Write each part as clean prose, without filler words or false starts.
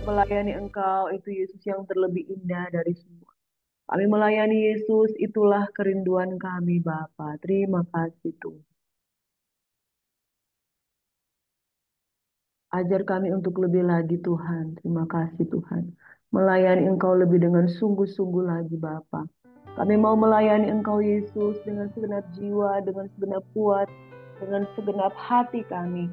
Melayani Engkau itu Yesus yang terlebih indah dari semua. Kami melayani Yesus, itulah kerinduan kami Bapa. Terima kasih Tuhan. Ajar kami untuk lebih lagi Tuhan. Terima kasih Tuhan. Melayani Engkau lebih dengan sungguh-sungguh lagi Bapa. Kami mau melayani Engkau Yesus dengan segenap jiwa, dengan segenap kuat, dengan segenap hati kami.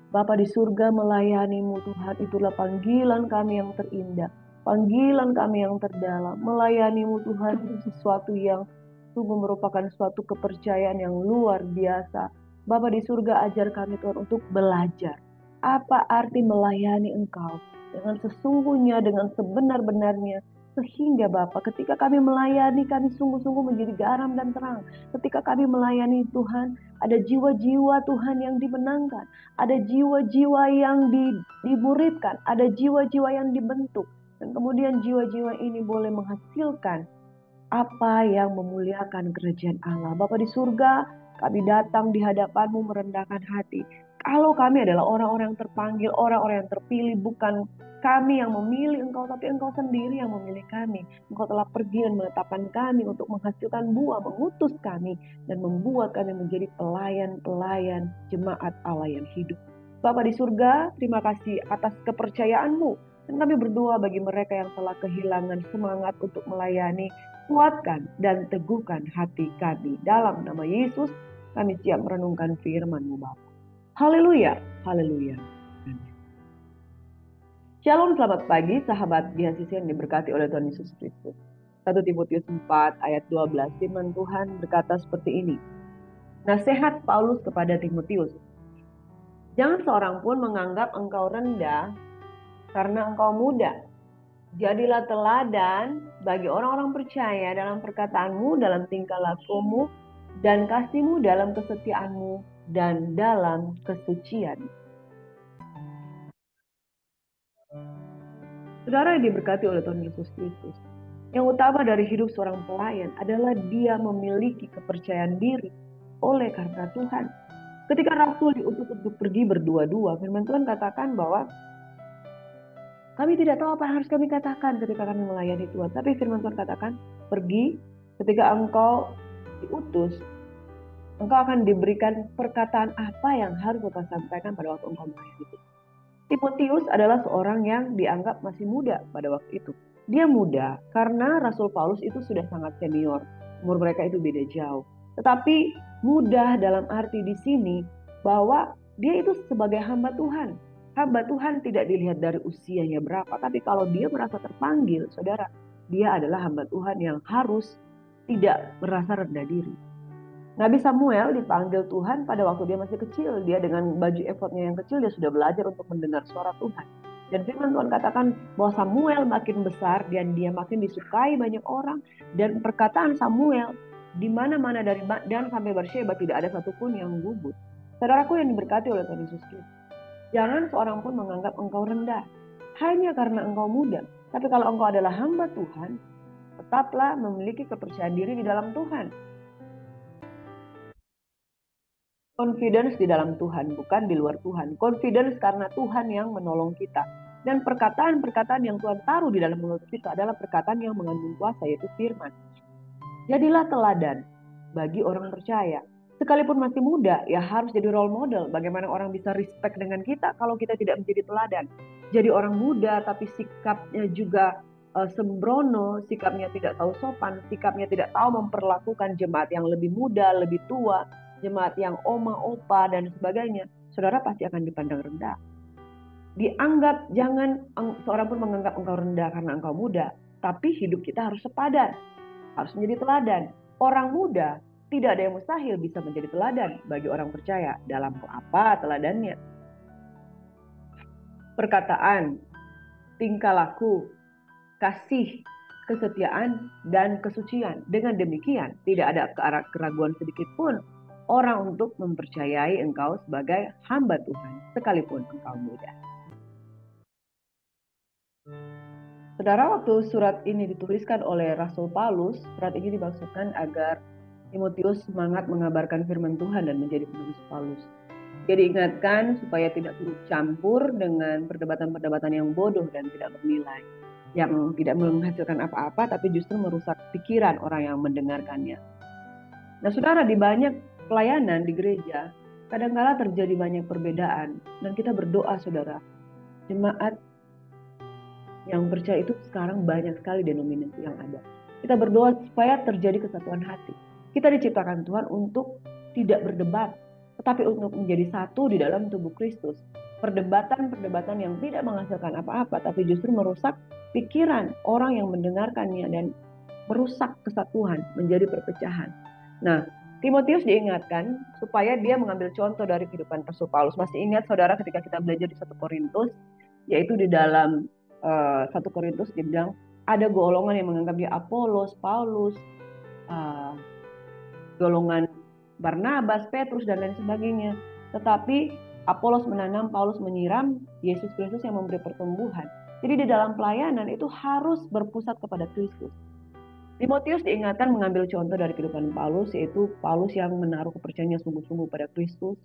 Bapa di surga, melayani-Mu Tuhan, itulah panggilan kami yang terindah. Panggilan kami yang terdalam. Melayani-Mu Tuhan itu sesuatu yang sungguh merupakan suatu kepercayaan yang luar biasa. Bapa di surga, ajar kami Tuhan untuk belajar. Apa arti melayani Engkau dengan sesungguhnya, dengan sebenar-benarnya. Sehingga Bapak, ketika kami melayani, kami sungguh-sungguh menjadi garam dan terang. Ketika kami melayani Tuhan, ada jiwa-jiwa Tuhan yang dimenangkan. Ada jiwa-jiwa yang dimuridkan. Ada jiwa-jiwa yang dibentuk. Dan kemudian jiwa-jiwa ini boleh menghasilkan apa yang memuliakan kerajaan Allah. Bapa di surga, kami datang di hadapan-Mu merendahkan hati. Kalau kami adalah orang-orang yang terpanggil, orang-orang yang terpilih, bukan kami yang memilih Engkau, tapi Engkau sendiri yang memilih kami. Engkau telah pergi dan menetapkan kami untuk menghasilkan buah, mengutus kami, dan membuat kami menjadi pelayan-pelayan jemaat Allah yang hidup. Bapa di surga, terima kasih atas kepercayaan-Mu. Dan kami berdoa bagi mereka yang telah kehilangan semangat untuk melayani. Kuatkan dan teguhkan hati kami. Dalam nama Yesus, kami siap merenungkan firman-Mu Bapa. Haleluya, haleluya. Shalom, selamat pagi sahabat Beasiswa yang diberkati oleh Tuhan Yesus Kristus. 1 Timotius 4 ayat 12, firman Tuhan berkata seperti ini. Nasihat Paulus kepada Timotius. Jangan seorang pun menganggap engkau rendah karena engkau muda. Jadilah teladan bagi orang-orang percaya dalam perkataanmu, dalam tingkah lakumu, dan kasihmu dalam kesetiaanmu, dan dalam kesucian. Saudara yang diberkati oleh Tuhan Yesus Kristus, yang utama dari hidup seorang pelayan adalah dia memiliki kepercayaan diri oleh karena Tuhan. Ketika Rasul diutus untuk pergi berdua-dua, firman Tuhan katakan bahwa kami tidak tahu apa yang harus kami katakan ketika kami melayani Tuhan. Tapi firman Tuhan katakan, pergi, ketika engkau diutus, engkau akan diberikan perkataan apa yang harus engkau sampaikan pada waktu engkau melayani Tuhan. Timotius adalah seorang yang dianggap masih muda pada waktu itu. Dia muda karena Rasul Paulus itu sudah sangat senior. Umur mereka itu beda jauh. Tetapi muda dalam arti di sini bahwa dia itu sebagai hamba Tuhan. Hamba Tuhan tidak dilihat dari usianya berapa. Tapi kalau dia merasa terpanggil, saudara, dia adalah hamba Tuhan yang harus tidak merasa rendah diri. Nabi Samuel dipanggil Tuhan pada waktu dia masih kecil. Dia dengan baju efodnya yang kecil, dia sudah belajar untuk mendengar suara Tuhan. Dan firman Tuhan katakan bahwa Samuel makin besar dan dia makin disukai banyak orang. Dan perkataan Samuel di mana-mana dari Dan sampai Beersheba tidak ada satupun yang gugur. Saudaraku yang diberkati oleh Tuhan Yesus Kristus, jangan seorang pun menganggap engkau rendah hanya karena engkau muda. Tapi kalau engkau adalah hamba Tuhan, tetaplah memiliki kepercayaan diri di dalam Tuhan. Confidence di dalam Tuhan, bukan di luar Tuhan. Confidence karena Tuhan yang menolong kita. Dan perkataan-perkataan yang Tuhan taruh di dalam mulut kita adalah perkataan yang mengandung kuasa, yaitu firman. Jadilah teladan bagi orang percaya. Sekalipun masih muda, ya harus jadi role model. Bagaimana orang bisa respect dengan kita kalau kita tidak menjadi teladan. Jadi orang muda tapi sikapnya juga sembrono, sikapnya tidak tahu sopan, sikapnya tidak tahu memperlakukan jemaat yang lebih muda, lebih tua, jemaat yang oma, opa, dan sebagainya, saudara pasti akan dipandang rendah. Dianggap, jangan seorang pun menganggap engkau rendah karena engkau muda, tapi hidup kita harus sepadan. harus menjadi teladan. Orang muda, tidak ada yang mustahil bisa menjadi teladan bagi orang percaya. Dalam apa teladannya? Perkataan, tingkah laku, kasih, kesetiaan, dan kesucian. Dengan demikian, tidak ada keraguan sedikit pun orang untuk mempercayai engkau sebagai hamba Tuhan, sekalipun engkau muda. Saudara, waktu surat ini dituliskan oleh Rasul Paulus, surat ini dimaksudkan agar Timotius semangat mengabarkan firman Tuhan dan menjadi penulis Paulus. Dia diingatkan supaya tidak turut campur dengan perdebatan-perdebatan yang bodoh dan tidak bernilai, yang tidak menghasilkan apa-apa tapi justru merusak pikiran orang yang mendengarkannya. Nah, saudara, di banyak pelayanan di gereja, kadang-kala terjadi banyak perbedaan, dan kita berdoa, saudara, jemaat yang percaya itu sekarang banyak sekali denominasi yang ada. Kita berdoa supaya terjadi kesatuan hati. Kita diciptakan Tuhan untuk tidak berdebat, tetapi untuk menjadi satu di dalam tubuh Kristus. Perdebatan-perdebatan yang tidak menghasilkan apa-apa, tapi justru merusak pikiran orang yang mendengarkannya dan merusak kesatuan, menjadi perpecahan. Nah, Timotius diingatkan supaya dia mengambil contoh dari kehidupan Rasul Paulus. Masih ingat, saudara, ketika kita belajar di 1 Korintus, yaitu di dalam 1 Korintus dia bilang ada golongan yang menganggap dia Apolos, Paulus, golongan Barnabas, Petrus, dan lain sebagainya. Tetapi Apolos menanam, Paulus menyiram, Yesus Kristus yang memberi pertumbuhan. Jadi di dalam pelayanan itu harus berpusat kepada Kristus. Timotius diingatkan mengambil contoh dari kehidupan Paulus, yaitu Paulus yang menaruh kepercayaannya sungguh-sungguh pada Kristus,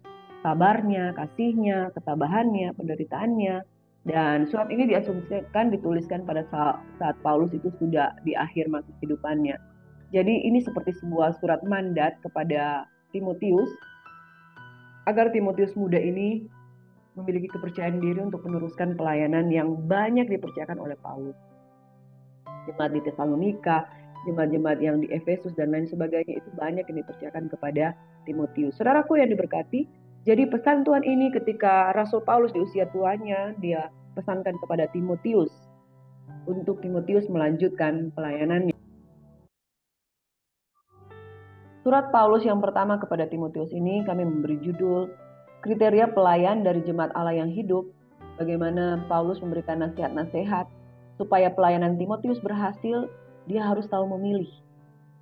sabarnya, kasihnya, ketabahannya, penderitaannya. Dan surat ini diasumsikan dituliskan pada saat Paulus itu sudah di akhir masa kehidupannya. Jadi ini seperti sebuah surat mandat kepada Timotius, agar Timotius muda ini memiliki kepercayaan diri untuk meneruskan pelayanan yang banyak dipercayakan oleh Paulus. Jemaat di Tesalonika, jemaat-jemaat yang di Efesus dan lain sebagainya, itu banyak yang dipercayakan kepada Timotius. Saudaraku yang diberkati, jadi pesan Tuhan ini ketika Rasul Paulus di usia tuanya, dia pesankan kepada Timotius untuk Timotius melanjutkan pelayanannya. Surat Paulus yang pertama kepada Timotius ini kami memberi judul Kriteria Pelayan dari Jemaat Allah yang Hidup. Bagaimana Paulus memberikan nasihat-nasihat supaya pelayanan Timotius berhasil, dia harus tahu memilih.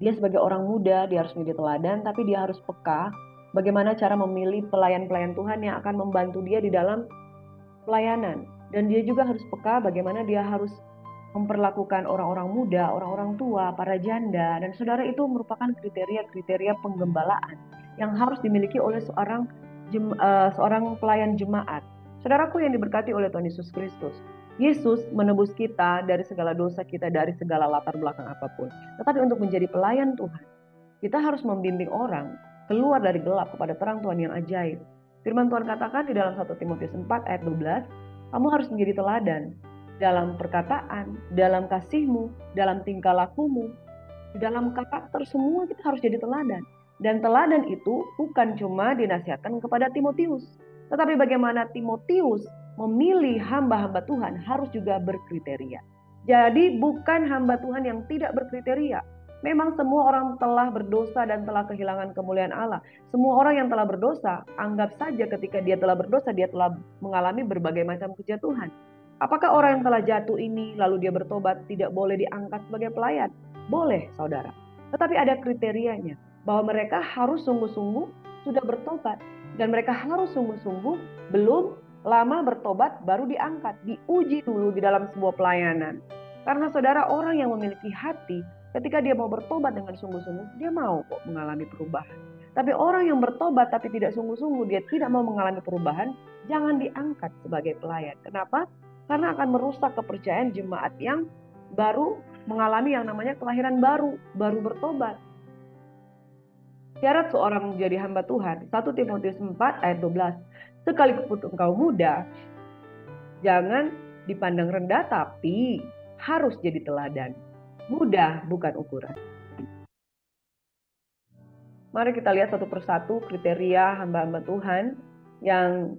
Dia sebagai orang muda, dia harus menjadi teladan, tapi dia harus peka bagaimana cara memilih pelayan-pelayan Tuhan yang akan membantu dia di dalam pelayanan. Dan dia juga harus peka bagaimana dia harus memperlakukan orang-orang muda, orang-orang tua, para janda, dan saudara, itu merupakan kriteria-kriteria penggembalaan yang harus dimiliki oleh seorang pelayan jemaat. Saudaraku yang diberkati oleh Tuhan Yesus Kristus, Yesus menebus kita dari segala dosa kita, dari segala latar belakang apapun. Tetapi untuk menjadi pelayan Tuhan, kita harus membimbing orang keluar dari gelap kepada terang Tuhan yang ajaib. Firman Tuhan katakan di dalam 1 Timotius 4 ayat 12, kamu harus menjadi teladan dalam perkataan, dalam kasihmu, dalam tingkah lakumu, dalam karakter, semua kita harus jadi teladan. Dan teladan itu bukan cuma dinasihatkan kepada Timotius, tetapi bagaimana Timotius memilih hamba-hamba Tuhan harus juga berkriteria. Jadi bukan hamba Tuhan yang tidak berkriteria. Memang semua orang telah berdosa dan telah kehilangan kemuliaan Allah. Semua orang yang telah berdosa, anggap saja ketika dia telah berdosa, dia telah mengalami berbagai macam kejatuhan. Apakah orang yang telah jatuh ini lalu dia bertobat tidak boleh diangkat sebagai pelayan? Boleh, saudara. Tetapi ada kriterianya, bahwa mereka harus sungguh-sungguh sudah bertobat. Dan mereka harus sungguh-sungguh belum lama bertobat baru diangkat. Diuji dulu di dalam sebuah pelayanan. Karena saudara, orang yang memiliki hati, ketika dia mau bertobat dengan sungguh-sungguh, dia mau kok mengalami perubahan. Tapi orang yang bertobat tapi tidak sungguh-sungguh, dia tidak mau mengalami perubahan, jangan diangkat sebagai pelayan. Kenapa? Karena akan merusak kepercayaan jemaat yang baru mengalami yang namanya kelahiran baru bertobat. Syarat seorang menjadi hamba Tuhan, 1 Timotius 4 ayat 12. Sekalipun engkau muda, jangan dipandang rendah, tapi harus jadi teladan. Mudah bukan ukuran. Mari kita lihat satu persatu kriteria hamba-hamba Tuhan yang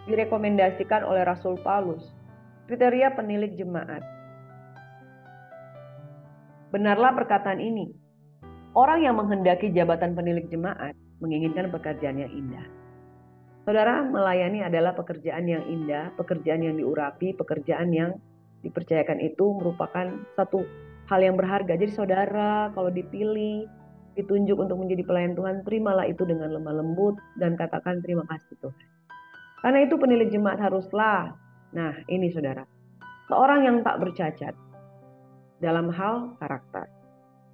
direkomendasikan oleh Rasul Paulus. Kriteria penilik jemaat. Benarlah perkataan ini. Orang yang menghendaki jabatan penilik jemaat menginginkan pekerjaan yang indah. Saudara, melayani adalah pekerjaan yang indah, pekerjaan yang diurapi, pekerjaan yang dipercayakan itu merupakan satu hal yang berharga. Jadi saudara, kalau dipilih, ditunjuk untuk menjadi pelayan Tuhan, terimalah itu dengan lemah lembut dan katakan terima kasih Tuhan. Karena itu penilik jemaat haruslah, nah ini saudara, seorang yang tak bercacat dalam hal karakter.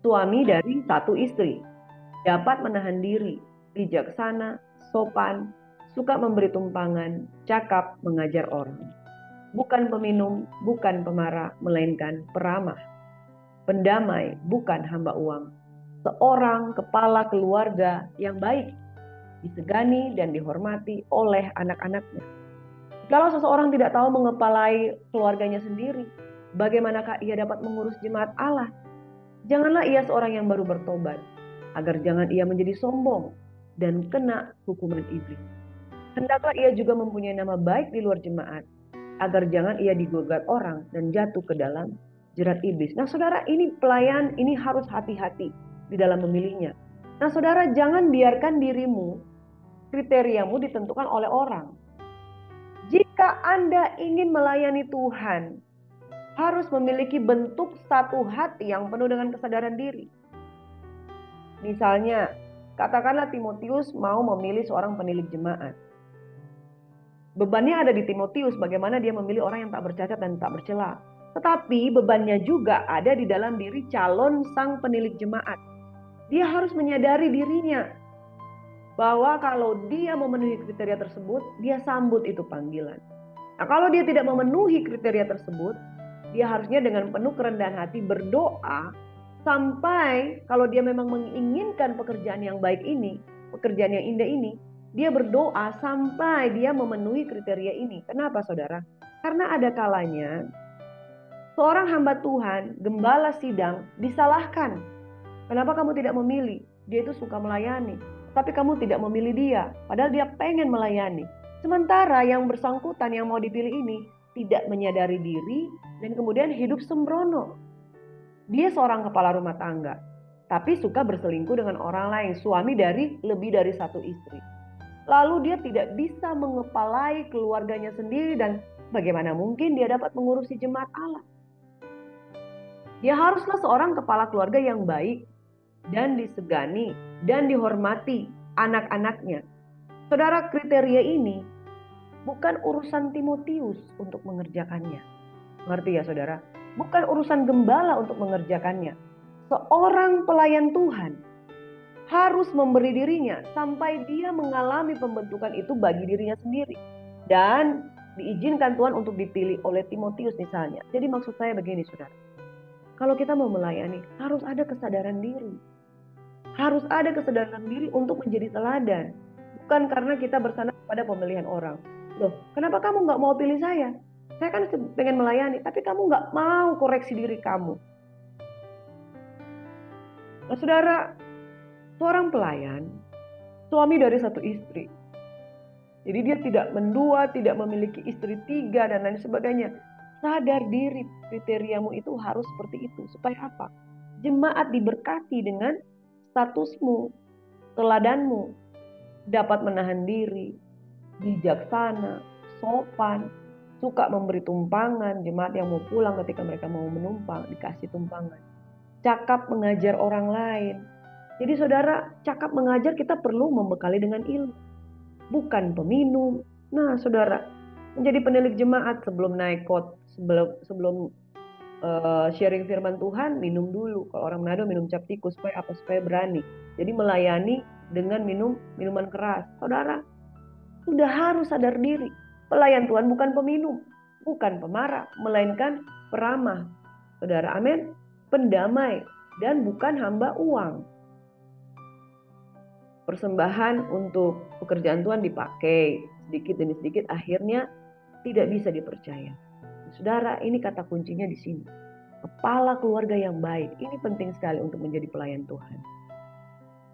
Suami dari satu istri, dapat menahan diri, bijaksana, sopan, suka memberi tumpangan, cakap mengajar orang. Bukan peminum, bukan pemarah, melainkan peramah. Pendamai, bukan hamba uang. Seorang kepala keluarga yang baik, disegani dan dihormati oleh anak-anaknya. Kalau seseorang tidak tahu mengepalai keluarganya sendiri, bagaimanakah ia dapat mengurus jemaat Allah? Janganlah ia seorang yang baru bertobat, agar jangan ia menjadi sombong dan kena hukuman iblis. Hendaklah ia juga mempunyai nama baik di luar jemaat, agar jangan ia digugat orang dan jatuh ke dalam jerat iblis. Nah saudara, ini pelayan, ini harus hati-hati di dalam memilihnya. Nah saudara, jangan biarkan dirimu, kriteriamu ditentukan oleh orang. Jika Anda ingin melayani Tuhan, harus memiliki bentuk satu hati yang penuh dengan kesadaran diri. Misalnya, katakanlah Timotius mau memilih seorang penilik jemaat. Bebannya ada di Timotius, bagaimana dia memilih orang yang tak bercacat dan tak bercela. Tetapi bebannya juga ada di dalam diri calon sang penilik jemaat. Dia harus menyadari dirinya bahwa kalau dia memenuhi kriteria tersebut, dia sambut itu panggilan. Nah, kalau dia tidak memenuhi kriteria tersebut, dia harusnya dengan penuh kerendahan hati berdoa sampai kalau dia memang menginginkan pekerjaan yang baik ini, pekerjaan yang indah ini, dia berdoa sampai dia memenuhi kriteria ini. Kenapa saudara? Karena ada kalanya seorang hamba Tuhan, gembala sidang, disalahkan. Kenapa kamu tidak memilih? Dia itu suka melayani, tapi kamu tidak memilih dia, padahal dia pengen melayani. Sementara yang bersangkutan yang mau dipilih ini tidak menyadari diri dan kemudian hidup sembrono. Dia seorang kepala rumah tangga, tapi suka berselingkuh dengan orang lain, suami dari lebih dari satu istri. Lalu dia tidak bisa mengepalai keluarganya sendiri dan bagaimana mungkin dia dapat mengurusi jemaat Allah? Dia haruslah seorang kepala keluarga yang baik dan disegani dan dihormati anak-anaknya. Saudara, kriteria ini bukan urusan Timotius untuk mengerjakannya. Ngerti ya saudara? Bukan urusan gembala untuk mengerjakannya. Seorang pelayan Tuhan harus memberi dirinya sampai dia mengalami pembentukan itu bagi dirinya sendiri. Dan diizinkan Tuhan untuk dipilih oleh Timotius misalnya. Jadi maksud saya begini saudara. Kalau kita mau melayani, harus ada kesadaran diri. Harus ada kesadaran diri untuk menjadi teladan. Bukan karena kita bersandar pada pemilihan orang. Loh, kenapa kamu nggak mau pilih saya? Saya kan pengen melayani, tapi kamu nggak mau koreksi diri kamu. Nah saudara, seorang pelayan, suami dari satu istri. Jadi dia tidak mendua, tidak memiliki istri 3 dan lain sebagainya. Sadar diri, kriteriamu itu harus seperti itu. Supaya apa? Jemaat diberkati dengan statusmu, teladanmu, dapat menahan diri, bijaksana, sopan, suka memberi tumpangan. Jemaat yang mau pulang ketika mereka mau menumpang, dikasih tumpangan. Cakap mengajar orang lain. Jadi saudara, cakap mengajar kita perlu membekali dengan ilmu. Bukan peminum. Nah saudara, menjadi penilik jemaat sebelum naik sebelum sharing firman Tuhan, minum dulu. Kalau orang Manado minum cap tikus, supaya apa? Supaya berani. Jadi melayani dengan minum minuman keras. Saudara, sudah harus sadar diri. Pelayan Tuhan bukan peminum, bukan pemarah, melainkan peramah. Saudara, amin. Pendamai dan bukan hamba uang. Persembahan untuk pekerjaan Tuhan dipakai sedikit demi sedikit, akhirnya tidak bisa dipercaya. Saudara, ini kata kuncinya di sini. Kepala keluarga yang baik, ini penting sekali untuk menjadi pelayan Tuhan.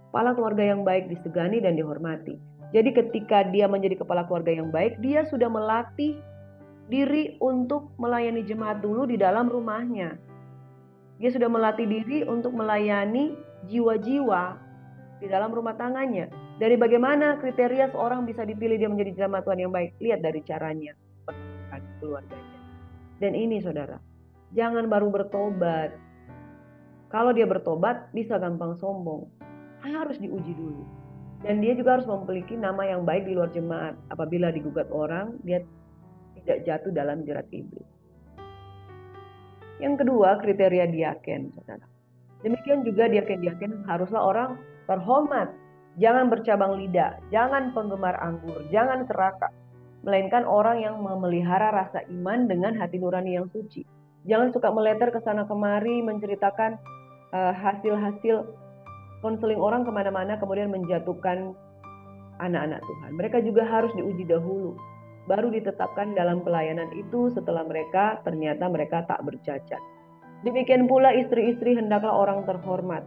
Kepala keluarga yang baik disegani dan dihormati. Jadi ketika dia menjadi kepala keluarga yang baik, dia sudah melatih diri untuk melayani jemaat dulu di dalam rumahnya. Dia sudah melatih diri untuk melayani jiwa-jiwa di dalam rumah tangganya. Dari bagaimana kriteria seorang bisa dipilih dia menjadi jemaat Tuhan yang baik? Lihat dari caranya memperlakukan keluarganya. Dan ini saudara, jangan baru bertobat. Kalau dia bertobat bisa gampang sombong. Harus diuji dulu. Dan dia juga harus memiliki nama yang baik di luar jemaat. Apabila digugat orang, dia tidak jatuh dalam jerat iblis. Yang kedua, kriteria diaken, saudara. Demikian juga diaken-diaken haruslah orang terhormat. Jangan bercabang lidah, jangan penggemar anggur, jangan serakah. Melainkan orang yang memelihara rasa iman dengan hati nurani yang suci. Jangan suka meleter ke sana kemari, menceritakan hasil-hasil konseling orang kemana-mana, kemudian menjatuhkan anak-anak Tuhan. Mereka juga harus diuji dahulu. Baru ditetapkan dalam pelayanan itu setelah ternyata mereka tak bercacat. Demikian pula istri-istri hendaklah orang terhormat.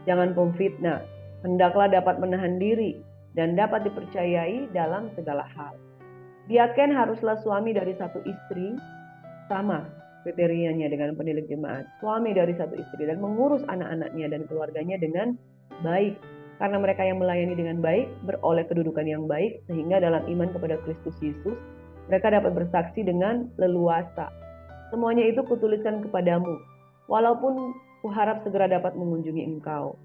Jangan pemfitnah. Hendaklah dapat menahan diri dan dapat dipercayai dalam segala hal. Diaken haruslah suami dari satu istri, sama kriterianya dengan penilik jemaat. Suami dari satu istri dan mengurus anak-anaknya dan keluarganya dengan baik. Karena mereka yang melayani dengan baik, beroleh kedudukan yang baik, sehingga dalam iman kepada Kristus Yesus, mereka dapat bersaksi dengan leluasa. Semuanya itu kutuliskan kepadamu, walaupun kuharap segera dapat mengunjungi engkau.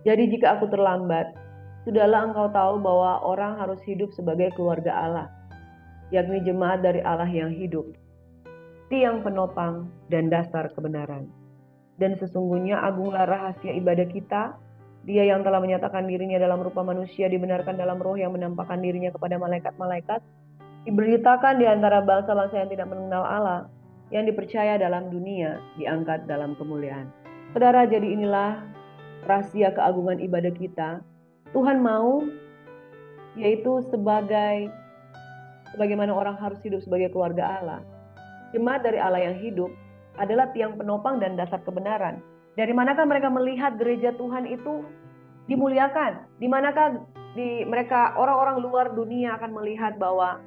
Jadi jika aku terlambat, sudahlah engkau tahu bahwa orang harus hidup sebagai keluarga Allah, yakni jemaat dari Allah yang hidup, tiang penopang dan dasar kebenaran. Dan sesungguhnya agunglah rahasia ibadah kita. Dia yang telah menyatakan dirinya dalam rupa manusia dibenarkan dalam roh yang menampakkan dirinya kepada malaikat-malaikat, diberitakan di antara bangsa-bangsa yang tidak mengenal Allah, yang dipercaya dalam dunia, diangkat dalam kemuliaan. Saudara, jadi inilah rahasia keagungan ibadah kita. Tuhan mau, yaitu sebagaimana orang harus hidup sebagai keluarga Allah. Jemaat dari Allah yang hidup adalah tiang penopang dan dasar kebenaran. Dari manakah mereka melihat gereja Tuhan itu dimuliakan? Di manakah mereka orang-orang luar dunia akan melihat bahwa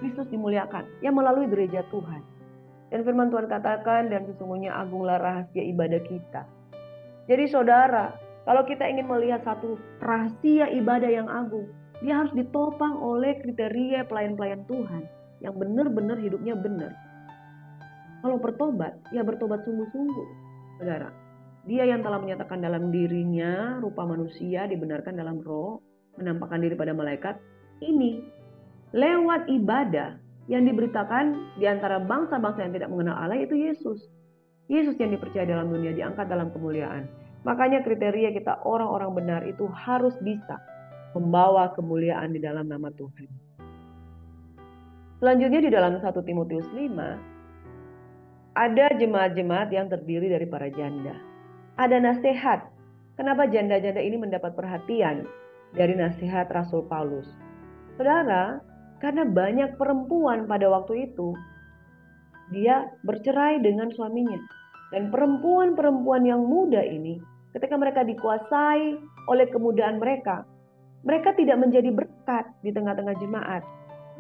Kristus dimuliakan? Ya melalui gereja Tuhan. Dan firman Tuhan katakan, dan sesungguhnya agunglah rahasia ibadah kita. Jadi saudara, kalau kita ingin melihat satu rahasia ibadah yang agung, dia harus ditopang oleh kriteria pelayan-pelayan Tuhan yang benar-benar hidupnya benar. Kalau bertobat, ya bertobat sungguh-sungguh, saudara. Dia yang telah menyatakan dalam dirinya rupa manusia, dibenarkan dalam roh, menampakkan diri pada malaikat. Ini lewat ibadah yang diberitakan di antara bangsa-bangsa yang tidak mengenal Allah, yaitu Yesus. Yesus yang dipercaya dalam dunia diangkat dalam kemuliaan. Makanya kriteria kita orang-orang benar itu harus bisa membawa kemuliaan di dalam nama Tuhan. Selanjutnya di dalam 1 Timotius 5, ada jemaat-jemaat yang terdiri dari para janda. Ada nasihat. Kenapa janda-janda ini mendapat perhatian dari nasihat Rasul Paulus? Saudara, karena banyak perempuan pada waktu itu, dia bercerai dengan suaminya. Dan perempuan-perempuan yang muda ini, ketika mereka dikuasai oleh kemudaan mereka tidak menjadi berkat di tengah-tengah jemaat.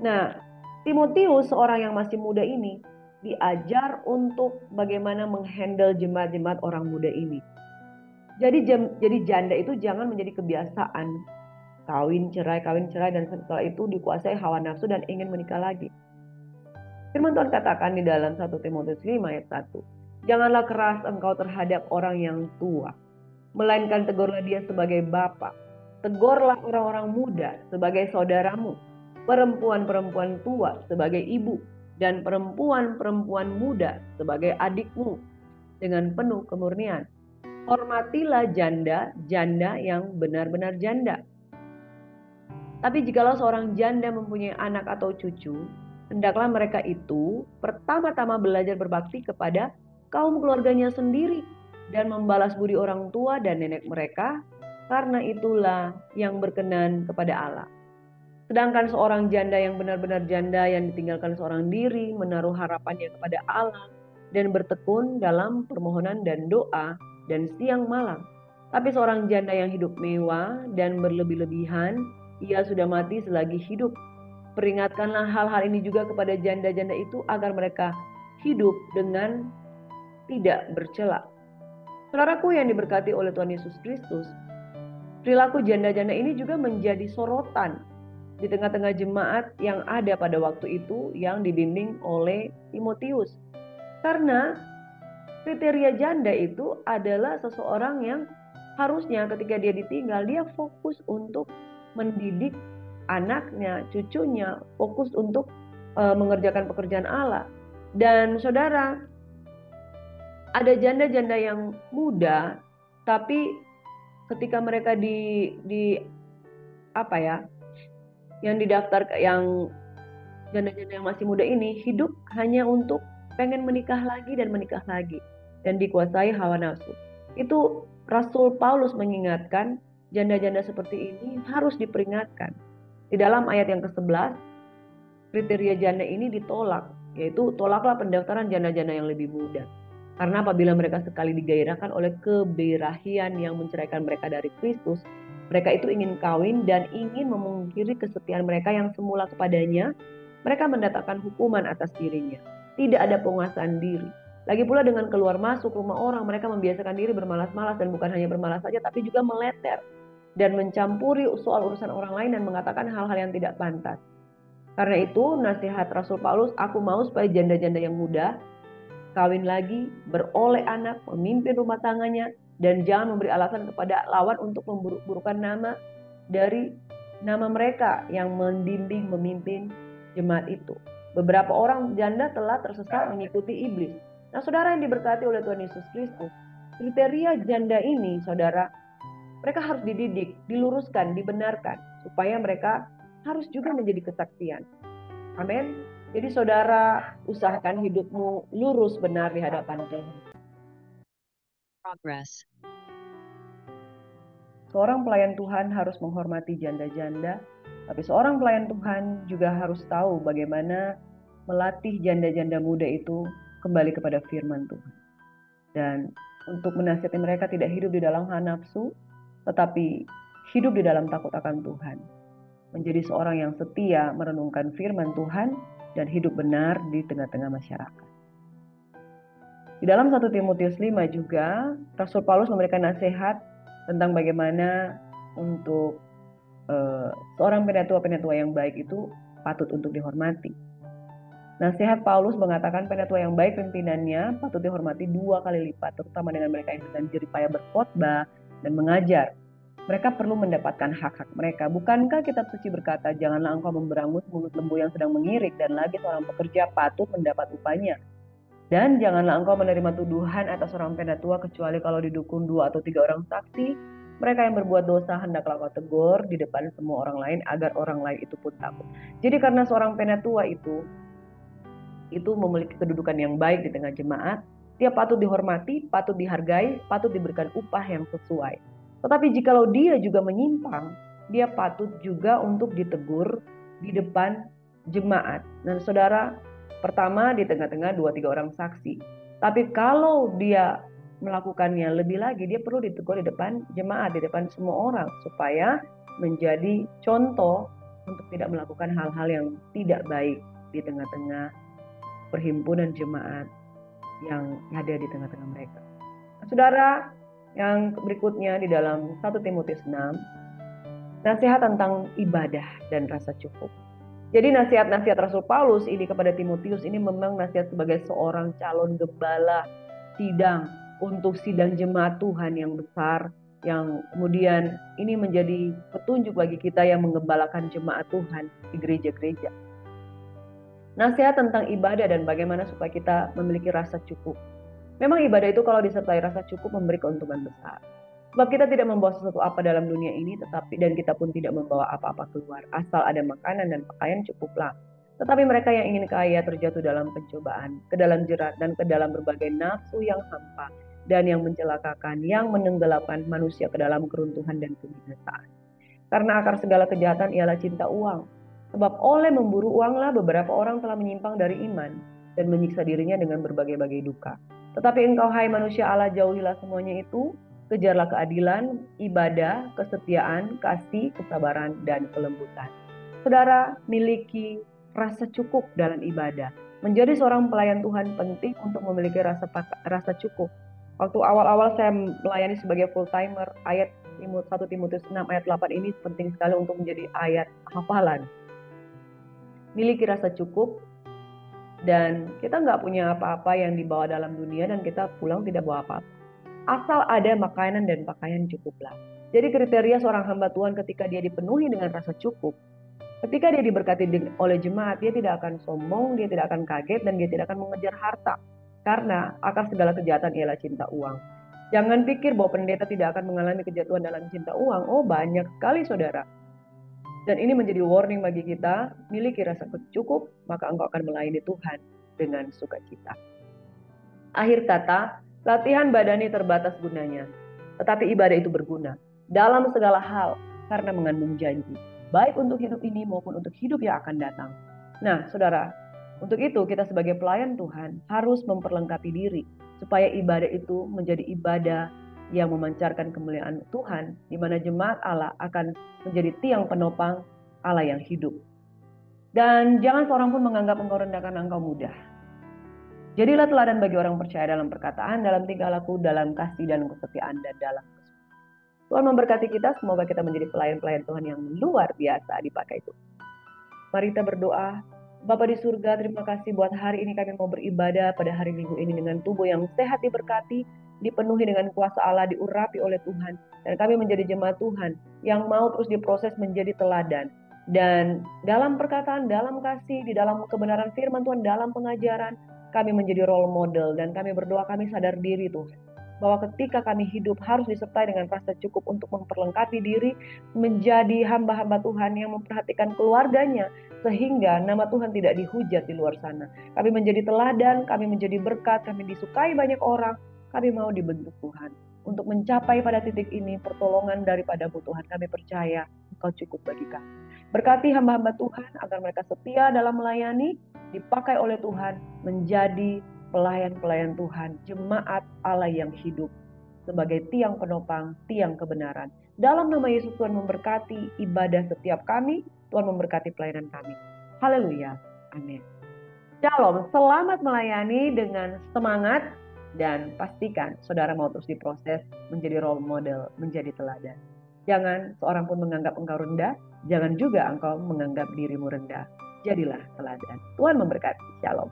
Nah, Timotius, seorang yang masih muda ini, diajar untuk bagaimana menghandle jemaat-jemaat orang muda ini. Jadi janda itu jangan menjadi kebiasaan kawin cerai dan setelah itu dikuasai hawa nafsu dan ingin menikah lagi. Firman Tuhan katakan di dalam 1 Timotius 5 ayat 1, janganlah keras engkau terhadap orang yang tua, melainkan tegurlah dia sebagai bapa. Tegurlah orang-orang muda sebagai saudaramu, perempuan-perempuan tua sebagai ibu, dan perempuan-perempuan muda sebagai adikmu dengan penuh kemurnian. Hormatilah janda yang benar-benar janda. Tapi jikalau seorang janda mempunyai anak atau cucu, hendaklah mereka itu pertama-tama belajar berbakti kepada kaum keluarganya sendiri dan membalas budi orang tua dan nenek mereka, karena itulah yang berkenan kepada Allah. Sedangkan seorang janda yang benar-benar janda yang ditinggalkan seorang diri menaruh harapannya kepada Allah dan bertekun dalam permohonan dan doa dan siang malam. Tapi seorang janda yang hidup mewah dan berlebih-lebihan, ia sudah mati selagi hidup. Peringatkanlah hal-hal ini juga kepada janda-janda itu agar mereka hidup dengan tidak bercela. Saudaraku yang diberkati oleh Tuhan Yesus Kristus, perilaku janda-janda ini juga menjadi sorotan di tengah-tengah jemaat yang ada pada waktu itu yang dibimbing oleh Timotius. Karena kriteria janda itu adalah seseorang yang harusnya ketika dia ditinggal, dia fokus untuk mendidik anaknya, cucunya, fokus untuk mengerjakan pekerjaan Allah. Dan saudara, ada janda-janda yang muda, tapi ketika mereka di apa ya, yang didaftar, yang janda-janda yang masih muda ini hidup hanya untuk pengen menikah lagi dan menikah lagi dan dikuasai hawa nafsu. Itu Rasul Paulus mengingatkan janda-janda seperti ini harus diperingatkan. Di dalam ayat yang ke-11, kriteria janda ini ditolak, yaitu tolaklah pendaftaran janda-janda yang lebih muda. Karena apabila mereka sekali digairahkan oleh kebirahian yang menceraikan mereka dari Kristus, mereka itu ingin kawin dan ingin memungkiri kesetiaan mereka yang semula kepadanya. Mereka mendatangkan hukuman atas dirinya. Tidak ada penguasaan diri. Lagi pula dengan keluar masuk rumah orang, mereka membiasakan diri bermalas-malas, dan bukan hanya bermalas saja, tapi juga meleter dan mencampuri soal urusan orang lain dan mengatakan hal-hal yang tidak pantas. Karena itu nasihat Rasul Paulus, aku mau supaya janda-janda yang muda kawin lagi, beroleh anak, memimpin rumah tangganya, dan jangan memberi alasan kepada lawan untuk memburuk-burukkan nama dari nama mereka yang membimbing, memimpin jemaat itu. Beberapa orang janda telah tersesat mengikuti iblis. Nah, saudara yang diberkati oleh Tuhan Yesus Kristus, kriteria janda ini, saudara, mereka harus dididik, diluruskan, dibenarkan, supaya mereka harus juga menjadi kesaksian. Amin. Jadi saudara, usahakan hidupmu lurus benar di hadapan Tuhan. Progress. Seorang pelayan Tuhan harus menghormati janda-janda, tapi seorang pelayan Tuhan juga harus tahu bagaimana melatih janda-janda muda itu kembali kepada firman Tuhan. Dan untuk menasihati mereka tidak hidup di dalam hawa nafsu, tetapi hidup di dalam takut akan Tuhan. Menjadi seorang yang setia merenungkan firman Tuhan dan hidup benar di tengah-tengah masyarakat. Di dalam 1 Timotius 5 juga, Rasul Paulus memberikan nasihat tentang bagaimana untuk seorang penatua-penatua yang baik itu patut untuk dihormati. Nasihat Paulus mengatakan penatua yang baik pimpinannya patut dihormati 2 kali lipat, terutama dengan mereka yang sedang jerih payah berkhotbah dan mengajar. Mereka perlu mendapatkan hak-hak mereka. Bukankah kitab suci berkata, janganlah engkau memberangus mulut lembu yang sedang mengirik, dan lagi seorang pekerja patut mendapat upahnya. Dan janganlah engkau menerima tuduhan atas seorang penatua kecuali kalau didukung 2 atau 3 orang saksi. Mereka yang berbuat dosa hendaklah kau tegur di depan semua orang lain, agar orang lain itu pun takut. Jadi karena seorang penatua itu memiliki kedudukan yang baik di tengah jemaat, dia patut dihormati, patut dihargai, patut diberikan upah yang sesuai. Tetapi jikalau dia juga menyimpang, dia patut juga untuk ditegur di depan jemaat. Dan saudara, pertama di tengah-tengah 2-3 orang saksi. Tapi kalau dia melakukannya lebih lagi, dia perlu ditegur di depan jemaat, di depan semua orang, supaya menjadi contoh untuk tidak melakukan hal-hal yang tidak baik di tengah-tengah perhimpunan jemaat yang ada di tengah-tengah mereka. Nah, saudara, yang berikutnya di dalam 1 Timotius 6, nasihat tentang ibadah dan rasa cukup. Jadi nasihat-nasihat Rasul Paulus ini kepada Timotius ini memang nasihat sebagai seorang calon gembala sidang untuk sidang jemaat Tuhan yang besar, yang kemudian ini menjadi petunjuk bagi kita yang menggembalakan jemaat Tuhan di gereja-gereja. Nasihat tentang ibadah dan bagaimana supaya kita memiliki rasa cukup. Memang ibadah itu kalau disertai rasa cukup memberi keuntungan besar. Sebab kita tidak membawa sesuatu apa dalam dunia ini, dan kita pun tidak membawa apa-apa keluar. Asal ada makanan dan pakaian cukuplah. Tetapi mereka yang ingin kaya terjatuh dalam pencobaan, ke dalam jerat, dan ke dalam berbagai nafsu yang hampa, dan yang mencelakakan, yang menenggelamkan manusia ke dalam keruntuhan dan kebinasaan. Karena akar segala kejahatan ialah cinta uang. Sebab oleh memburu uanglah beberapa orang telah menyimpang dari iman, dan menyiksa dirinya dengan berbagai-bagai duka. Tetapi engkau, hai manusia Allah, jauhilah semuanya itu. Kejarlah keadilan, ibadah, kesetiaan, kasih, kesabaran, dan kelembutan. Saudara, miliki rasa cukup dalam ibadah. Menjadi seorang pelayan Tuhan penting untuk memiliki rasa cukup. Waktu awal-awal saya melayani sebagai full timer, ayat 1 Timotius 6 ayat 8 ini penting sekali untuk menjadi ayat hafalan. Miliki rasa cukup, dan kita nggak punya apa-apa yang dibawa dalam dunia dan kita pulang tidak bawa apa-apa. Asal ada makanan dan pakaian cukuplah. Jadi kriteria seorang hamba Tuhan ketika dia dipenuhi dengan rasa cukup, ketika dia diberkati oleh jemaat, dia tidak akan sombong, dia tidak akan kaget, dan dia tidak akan mengejar harta. Karena akar segala kejahatan ialah cinta uang. Jangan pikir bahwa pendeta tidak akan mengalami kejatuhan dalam cinta uang. Oh, banyak sekali saudara. Dan ini menjadi warning bagi kita, miliki rasa cukup, maka engkau akan melayani Tuhan dengan sukacita. Akhir kata, latihan badani terbatas gunanya, tetapi ibadah itu berguna dalam segala hal karena mengandung janji, baik untuk hidup ini maupun untuk hidup yang akan datang. Nah, saudara, untuk itu kita sebagai pelayan Tuhan harus memperlengkapi diri supaya ibadah itu menjadi ibadah yang memancarkan kemuliaan Tuhan, di mana jemaat Allah akan menjadi tiang penopang Allah yang hidup. Dan jangan seorang pun menganggap engkau rendah karena engkau mudah. Jadilah teladan bagi orang percaya dalam perkataan, dalam tingkah laku, dalam kasih dan kesetiaan, dan dalam kesucian. Tuhan memberkati kita, semoga kita menjadi pelayan-pelayan Tuhan yang luar biasa dipakai Tuhan. Mari kita berdoa. Bapa di surga, terima kasih buat hari ini kami mau beribadah pada hari Minggu ini dengan tubuh yang sehat diberkati, dipenuhi dengan kuasa Allah, diurapi oleh Tuhan. Dan kami menjadi jemaat Tuhan yang mau terus diproses menjadi teladan. Dan dalam perkataan, dalam kasih, di dalam kebenaran firman Tuhan, dalam pengajaran, kami menjadi role model. Dan kami berdoa, kami sadar diri Tuhan, bahwa ketika kami hidup harus disertai dengan rasa cukup untuk memperlengkapi diri, menjadi hamba-hamba Tuhan yang memperhatikan keluarganya, sehingga nama Tuhan tidak dihujat di luar sana. Kami menjadi teladan, kami menjadi berkat, kami disukai banyak orang, kami mau dibentuk Tuhan. Untuk mencapai pada titik ini, pertolongan daripada-Mu Tuhan, kami percaya Engkau cukup bagi kami. Berkati hamba-hamba Tuhan agar mereka setia dalam melayani, dipakai oleh Tuhan menjadi pelayan-pelayan Tuhan, jemaat Allah yang hidup sebagai tiang penopang, tiang kebenaran. Dalam nama Yesus, Tuhan memberkati ibadah setiap kami, Tuhan memberkati pelayanan kami. Haleluya. Amin. Shalom, selamat melayani dengan semangat, dan pastikan saudara mau terus diproses menjadi role model, menjadi teladan. Jangan seorang pun menganggap engkau rendah, jangan juga engkau menganggap dirimu rendah. Jadilah teladan. Tuhan memberkati. Shalom.